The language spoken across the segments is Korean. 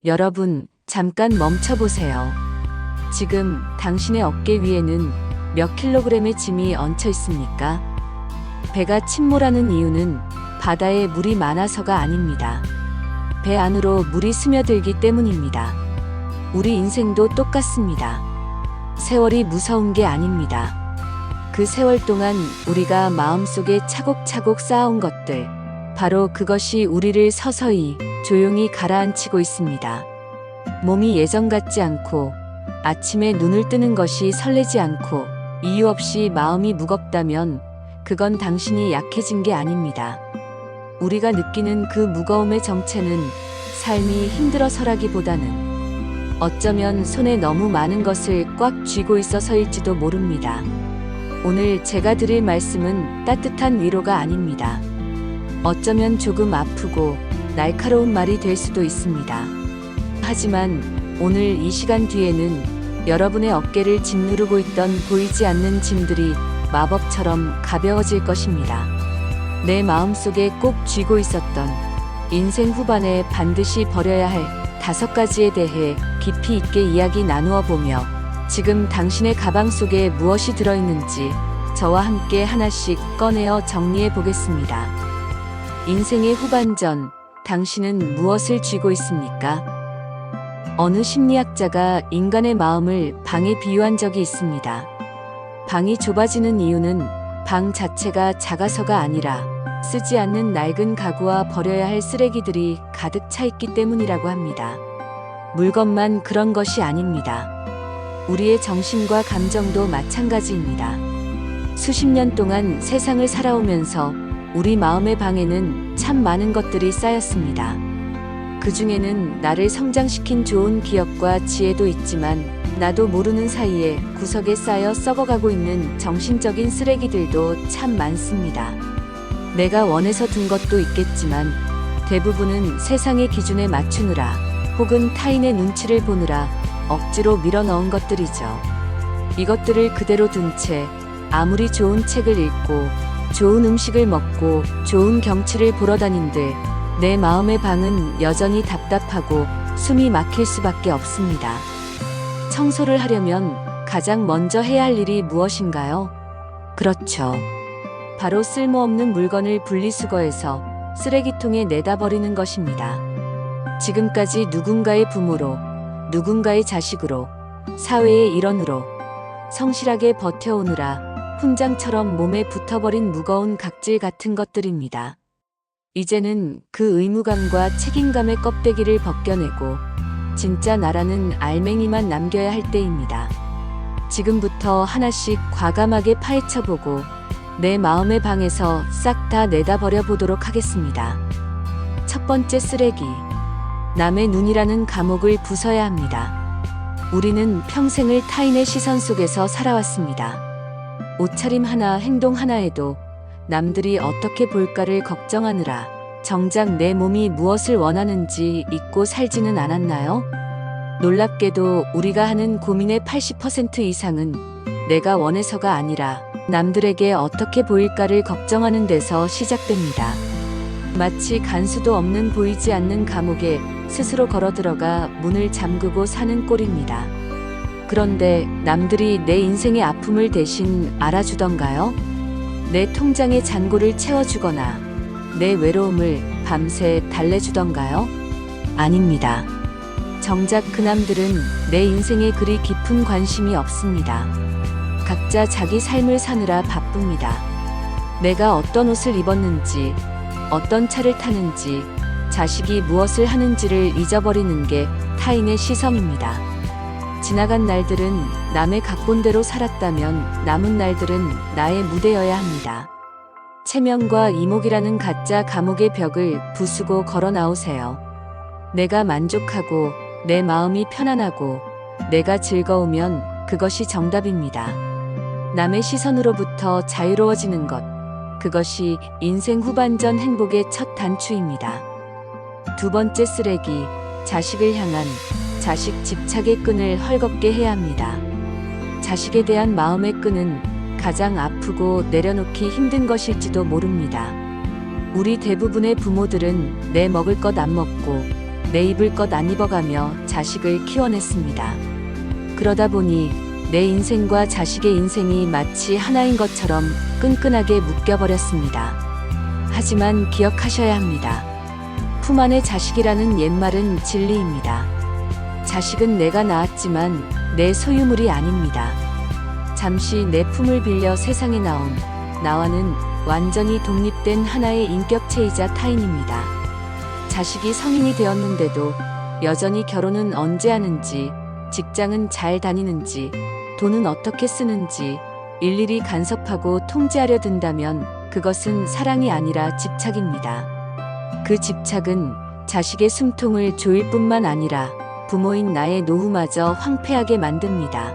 여러분, 잠깐 멈춰보세요. 지금 당신의 어깨 위에는 몇 킬로그램의 짐이 얹혀 있습니까? 배가 침몰하는 이유는 바다에 물이 많아서가 아닙니다. 배 안으로 물이 스며들기 때문입니다. 우리 인생도 똑같습니다. 세월이 무서운 게 아닙니다. 그 세월 동안 우리가 마음속에 차곡차곡 쌓아온 것들, 바로 그것이 우리를 서서히 조용히 가라앉히고 있습니다. 몸이 예전 같지 않고 아침에 눈을 뜨는 것이 설레지 않고 이유 없이 마음이 무겁다면 그건 당신이 약해진 게 아닙니다. 우리가 느끼는 그 무거움의 정체는 삶이 힘들어서라기보다는 어쩌면 손에 너무 많은 것을 꽉 쥐고 있어서일지도 모릅니다. 오늘 제가 드릴 말씀은 따뜻한 위로가 아닙니다. 어쩌면 조금 아프고 날카로운 말이 될 수도 있습니다. 하지만 오늘 이 시간 뒤에는 여러분의 어깨를 짓누르고 있던 보이지 않는 짐들이 마법처럼 가벼워질 것입니다. 내 마음속에 꼭 쥐고 있었던 인생 후반에 반드시 버려야 할 5가지에 대해 깊이 있게 이야기 나누어 보며 지금 당신의 가방 속에 무엇이 들어있는지 저와 함께 하나씩 꺼내어 정리해 보겠습니다. 인생의 후반전, 당신은 무엇을 쥐고 있습니까? 어느 심리학자가 인간의 마음을 방에 비유한 적이 있습니다. 방이 좁아지는 이유는 방 자체가 작아서가 아니라 쓰지 않는 낡은 가구와 버려야 할 쓰레기들이 가득 차 있기 때문이라고 합니다. 물건만 그런 것이 아닙니다. 우리의 정신과 감정도 마찬가지입니다. 수십 년 동안 세상을 살아오면서 우리 마음의 방에는 참 많은 것들이 쌓였습니다. 그 중에는 나를 성장시킨 좋은 기억과 지혜도 있지만 나도 모르는 사이에 구석에 쌓여 썩어가고 있는 정신적인 쓰레기들도 참 많습니다. 내가 원해서 둔 것도 있겠지만 대부분은 세상의 기준에 맞추느라 혹은 타인의 눈치를 보느라 억지로 밀어넣은 것들이죠. 이것들을 그대로 둔 채 아무리 좋은 책을 읽고 좋은 음식을 먹고 좋은 경치를 보러 다닌들 내 마음의 방은 여전히 답답하고 숨이 막힐 수밖에 없습니다. 청소를 하려면 가장 먼저 해야 할 일이 무엇인가요? 그렇죠. 바로 쓸모없는 물건을 분리수거해서 쓰레기통에 내다 버리는 것입니다. 지금까지 누군가의 부모로, 누군가의 자식으로, 사회의 일원으로 성실하게 버텨오느라 훈장처럼 몸에 붙어버린 무거운 각질 같은 것들입니다. 이제는 그 의무감과 책임감의 껍데기를 벗겨내고 진짜 나라는 알맹이만 남겨야 할 때입니다. 지금부터 하나씩 과감하게 파헤쳐보고 내 마음의 방에서 싹 다 내다버려 보도록 하겠습니다. 첫 번째 쓰레기. 남의 눈이라는 감옥을 부숴야 합니다. 우리는 평생을 타인의 시선 속에서 살아왔습니다. 옷차림 하나, 행동 하나에도 남들이 어떻게 볼까를 걱정하느라 정작 내 몸이 무엇을 원하는지 잊고 살지는 않았나요? 놀랍게도 우리가 하는 고민의 80% 이상은 내가 원해서가 아니라 남들에게 어떻게 보일까를 걱정하는 데서 시작됩니다. 마치 간수도 없는 보이지 않는 감옥에 스스로 걸어 들어가 문을 잠그고 사는 꼴입니다. 그런데 남들이 내 인생의 아픔을 대신 알아주던가요? 내 통장의 잔고를 채워주거나 내 외로움을 밤새 달래주던가요? 아닙니다. 정작 그 남들은 내 인생에 그리 깊은 관심이 없습니다. 각자 자기 삶을 사느라 바쁩니다. 내가 어떤 옷을 입었는지, 어떤 차를 타는지, 자식이 무엇을 하는지를 잊어버리는 게 타인의 시선입니다. 지나간 날들은 남의 각본대로 살았다면 남은 날들은 나의 무대여야 합니다. 체면과 이목이라는 가짜 감옥의 벽을 부수고 걸어 나오세요. 내가 만족하고 내 마음이 편안하고 내가 즐거우면 그것이 정답입니다. 남의 시선으로부터 자유로워지는 것, 그것이 인생 후반전 행복의 첫 단추입니다. 두 번째 쓰레기, 자식을 향한 자식 집착의 끈을 헐겁게 해야 합니다. 자식에 대한 마음의 끈은 가장 아프고 내려놓기 힘든 것일지도 모릅니다. 우리 대부분의 부모들은 내 먹을 것 안 먹고 내 입을 것 안 입어가며 자식을 키워냈습니다. 그러다 보니 내 인생과 자식의 인생이 마치 하나인 것처럼 끈끈하게 묶여버렸습니다. 하지만 기억하셔야 합니다. 품 안의 자식이라는 옛말은 진리입니다. 자식은 내가 낳았지만 내 소유물이 아닙니다. 잠시 내 품을 빌려 세상에 나온 나와는 완전히 독립된 하나의 인격체이자 타인입니다. 자식이 성인이 되었는데도 여전히 결혼은 언제 하는지, 직장은 잘 다니는지, 돈은 어떻게 쓰는지 일일이 간섭하고 통제하려 든다면 그것은 사랑이 아니라 집착입니다. 그 집착은 자식의 숨통을 조일 뿐만 아니라 부모인 나의 노후마저 황폐하게 만듭니다.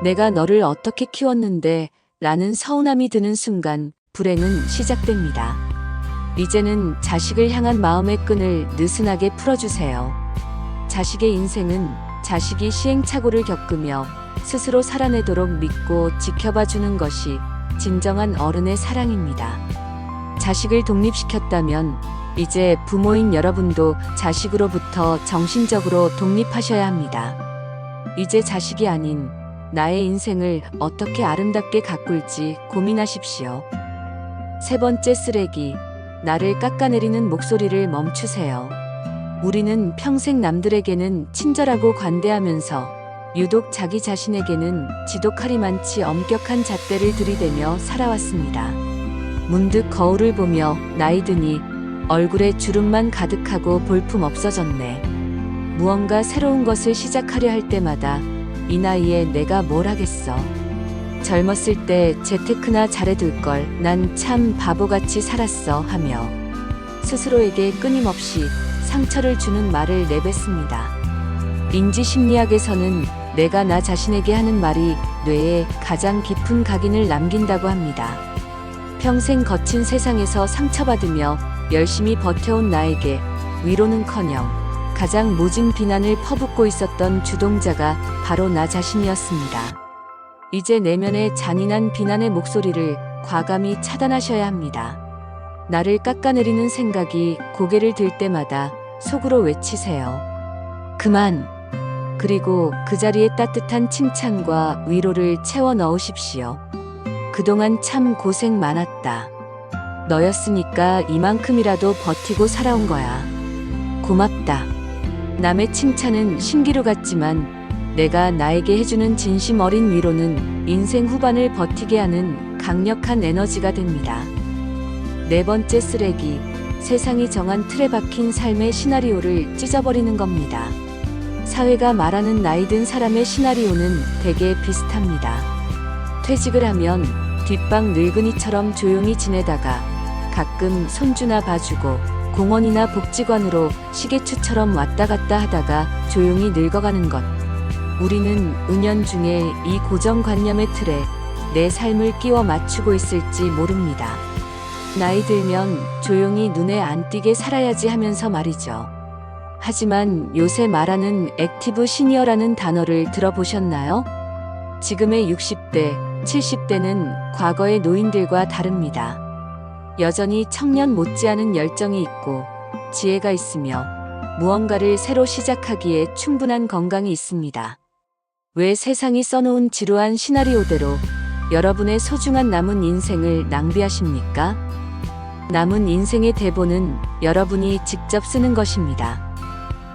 내가 너를 어떻게 키웠는데 라는 서운함이 드는 순간 불행은 시작됩니다. 이제는 자식을 향한 마음의 끈을 느슨하게 풀어주세요. 자식의 인생은 자식이 시행착오를 겪으며 스스로 살아내도록 믿고 지켜봐 주는 것이 진정한 어른의 사랑입니다. 자식을 독립시켰다면 이제 부모인 여러분도 자식으로부터 정신적으로 독립하셔야 합니다. 이제 자식이 아닌 나의 인생을 어떻게 아름답게 가꿀지 고민하십시오. 세 번째 쓰레기, 나를 깎아내리는 목소리를 멈추세요. 우리는 평생 남들에게는 친절하고 관대하면서 유독 자기 자신에게는 지독하리만치 엄격한 잣대를 들이대며 살아왔습니다. 문득 거울을 보며 나이 드니 얼굴에 주름만 가득하고 볼품 없어졌네. 무언가 새로운 것을 시작하려 할 때마다 이 나이에 내가 뭘 하겠어. 젊었을 때 재테크나 잘해둘걸, 난 참 바보같이 살았어 하며 스스로에게 끊임없이 상처를 주는 말을 내뱉습니다. 인지심리학에서는 내가 나 자신에게 하는 말이 뇌에 가장 깊은 각인을 남긴다고 합니다. 평생 거친 세상에서 상처받으며 열심히 버텨온 나에게 위로는커녕 가장 모진 비난을 퍼붓고 있었던 주동자가 바로 나 자신이었습니다. 이제 내면의 잔인한 비난의 목소리를 과감히 차단하셔야 합니다. 나를 깎아내리는 생각이 고개를 들 때마다 속으로 외치세요. 그만! 그리고 그 자리에 따뜻한 칭찬과 위로를 채워 넣으십시오. 그동안 참 고생 많았다. 너였으니까 이만큼이라도 버티고 살아온 거야. 고맙다. 남의 칭찬은 신기루 같지만 내가 나에게 해주는 진심 어린 위로는 인생 후반을 버티게 하는 강력한 에너지가 됩니다. 네 번째 쓰레기, 세상이 정한 틀에 박힌 삶의 시나리오를 찢어버리는 겁니다. 사회가 말하는 나이든 사람의 시나리오는 대개 비슷합니다. 퇴직을 하면 뒷방 늙은이처럼 조용히 지내다가 가끔 손주나 봐주고 공원이나 복지관으로 시계추처럼 왔다 갔다 하다가 조용히 늙어가는 것. 우리는 은연중에 이 고정관념의 틀에 내 삶을 끼워 맞추고 있을지 모릅니다. 나이 들면 조용히 눈에 안 띄게 살아야지 하면서 말이죠. 하지만 요새 말하는 액티브 시니어라는 단어를 들어보셨나요? 지금의 60대, 70대는 과거의 노인들과 다릅니다. 여전히 청년 못지않은 열정이 있고 지혜가 있으며 무언가를 새로 시작하기에 충분한 건강이 있습니다. 왜 세상이 써놓은 지루한 시나리오대로 여러분의 소중한 남은 인생을 낭비하십니까? 남은 인생의 대본은 여러분이 직접 쓰는 것입니다.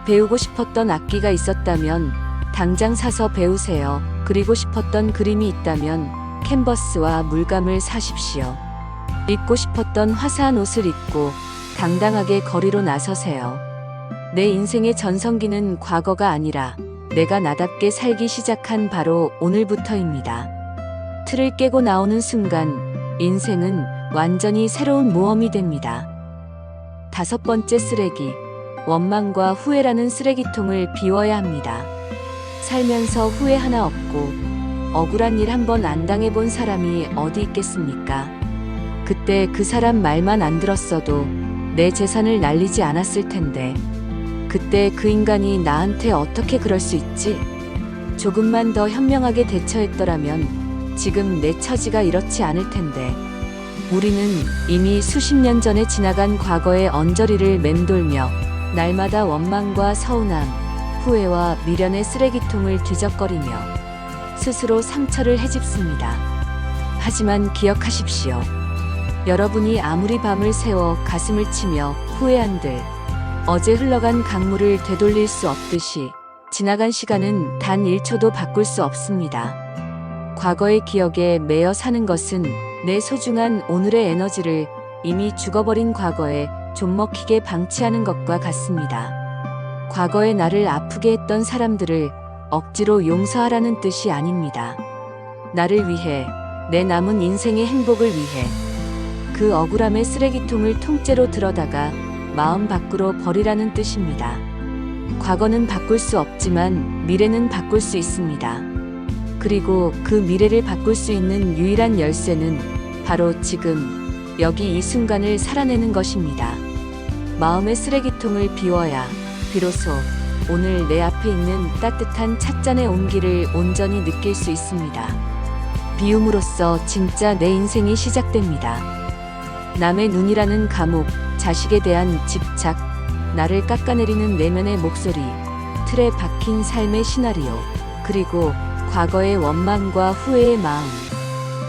배우고 싶었던 악기가 있었다면 당장 사서 배우세요. 그리고 싶었던 그림이 있다면 캔버스와 물감을 사십시오. 입고 싶었던 화사한 옷을 입고 당당하게 거리로 나서세요. 내 인생의 전성기는 과거가 아니라 내가 나답게 살기 시작한 바로 오늘부터입니다. 틀을 깨고 나오는 순간 인생은 완전히 새로운 모험이 됩니다. 다섯 번째 쓰레기, 원망과 후회라는 쓰레기통을 비워야 합니다. 살면서 후회 하나 없고 억울한 일 한 번 안 당해본 사람이 어디 있겠습니까? 그때 그 사람 말만 안 들었어도 내 재산을 날리지 않았을 텐데, 그때 그 인간이 나한테 어떻게 그럴 수 있지? 조금만 더 현명하게 대처했더라면 지금 내 처지가 이렇지 않을 텐데. 우리는 이미 수십 년 전에 지나간 과거의 언저리를 맴돌며 날마다 원망과 서운함, 후회와 미련의 쓰레기통을 뒤적거리며 스스로 상처를 헤집습니다. 하지만 기억하십시오. 여러분이 아무리 밤을 새워 가슴을 치며 후회한들 어제 흘러간 강물을 되돌릴 수 없듯이 지나간 시간은 단 1초도 바꿀 수 없습니다. 과거의 기억에 매여 사는 것은 내 소중한 오늘의 에너지를 이미 죽어버린 과거에 좀먹히게 방치하는 것과 같습니다. 과거의 나를 아프게 했던 사람들을 억지로 용서하라는 뜻이 아닙니다. 나를 위해, 내 남은 인생의 행복을 위해 그 억울함의 쓰레기통을 통째로 들어다가 마음 밖으로 버리라는 뜻입니다. 과거는 바꿀 수 없지만 미래는 바꿀 수 있습니다. 그리고 그 미래를 바꿀 수 있는 유일한 열쇠는 바로 지금, 여기 이 순간을 살아내는 것입니다. 마음의 쓰레기통을 비워야 비로소 오늘 내 앞에 있는 따뜻한 찻잔의 온기를 온전히 느낄 수 있습니다. 비움으로써 진짜 내 인생이 시작됩니다. 남의 눈이라는 감옥, 자식에 대한 집착, 나를 깎아내리는 내면의 목소리, 틀에 박힌 삶의 시나리오, 그리고 과거의 원망과 후회의 마음.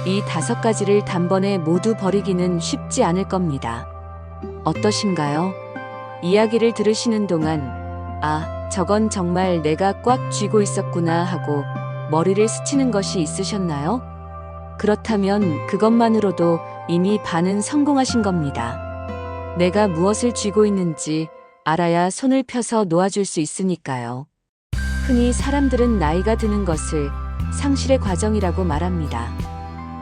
이 5가지를 단번에 모두 버리기는 쉽지 않을 겁니다. 어떠신가요? 이야기를 들으시는 동안 아, 저건 정말 내가 꽉 쥐고 있었구나 하고 머리를 스치는 것이 있으셨나요? 그렇다면 그것만으로도 이미 반은 성공하신 겁니다. 내가 무엇을 쥐고 있는지 알아야 손을 펴서 놓아줄 수 있으니까요. 흔히 사람들은 나이가 드는 것을 상실의 과정이라고 말합니다.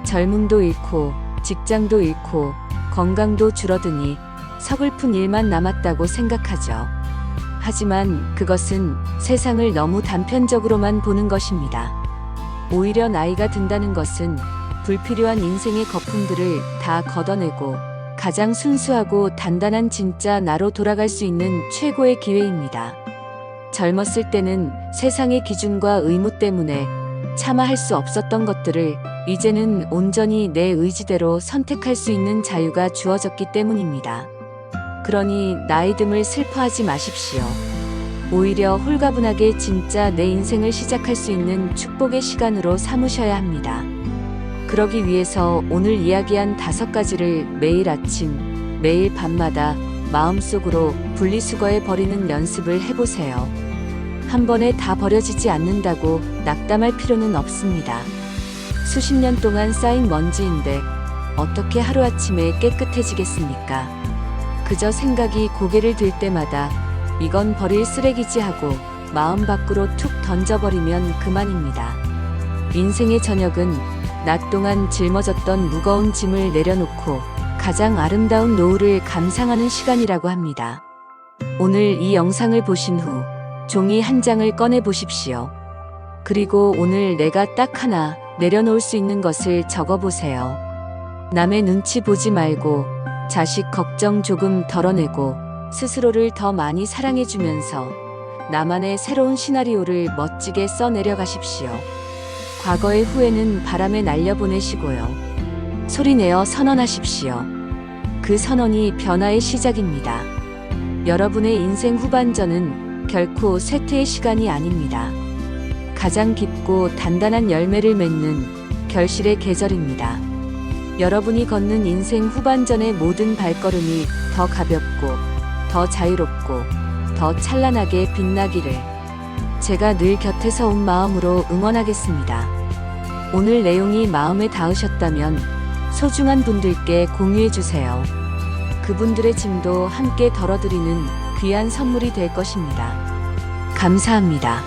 젊음도 잃고 직장도 잃고 건강도 줄어드니 서글픈 일만 남았다고 생각하죠. 하지만 그것은 세상을 너무 단편적으로만 보는 것입니다. 오히려 나이가 든다는 것은 불필요한 인생의 거품들을 다 걷어내고 가장 순수하고 단단한 진짜 나로 돌아갈 수 있는 최고의 기회입니다. 젊었을 때는 세상의 기준과 의무 때문에 차마 할 수 없었던 것들을 이제는 온전히 내 의지대로 선택할 수 있는 자유가 주어졌기 때문입니다. 그러니 나이듦을 슬퍼하지 마십시오. 오히려 홀가분하게 진짜 내 인생을 시작할 수 있는 축복의 시간으로 삼으셔야 합니다. 그러기 위해서 오늘 이야기한 5가지를 매일 아침, 매일 밤마다 마음속으로 분리수거해 버리는 연습을 해보세요. 한 번에 다 버려지지 않는다고 낙담할 필요는 없습니다. 수십 년 동안 쌓인 먼지인데 어떻게 하루아침에 깨끗해지겠습니까? 그저 생각이 고개를 들 때마다 이건 버릴 쓰레기지 하고 마음 밖으로 툭 던져버리면 그만입니다. 인생의 저녁은 낮 동안 짊어졌던 무거운 짐을 내려놓고 가장 아름다운 노을을 감상하는 시간이라고 합니다. 오늘 이 영상을 보신 후 종이 한 장을 꺼내 보십시오. 그리고 오늘 내가 딱 하나 내려놓을 수 있는 것을 적어보세요. 남의 눈치 보지 말고 자식 걱정 조금 덜어내고 스스로를 더 많이 사랑해주면서 나만의 새로운 시나리오를 멋지게 써내려 가십시오. 과거의 후회는 바람에 날려보내시고요. 소리내어 선언하십시오. 그 선언이 변화의 시작입니다. 여러분의 인생 후반전은 결코 쇠퇴의 시간이 아닙니다. 가장 깊고 단단한 열매를 맺는 결실의 계절입니다. 여러분이 걷는 인생 후반전의 모든 발걸음이 더 가볍고 더 자유롭고 더 찬란하게 빛나기를 제가 늘 곁에서 온 마음으로 응원하겠습니다. 오늘 내용이 마음에 닿으셨다면 소중한 분들께 공유해주세요. 그분들의 짐도 함께 덜어드리는 귀한 선물이 될 것입니다. 감사합니다.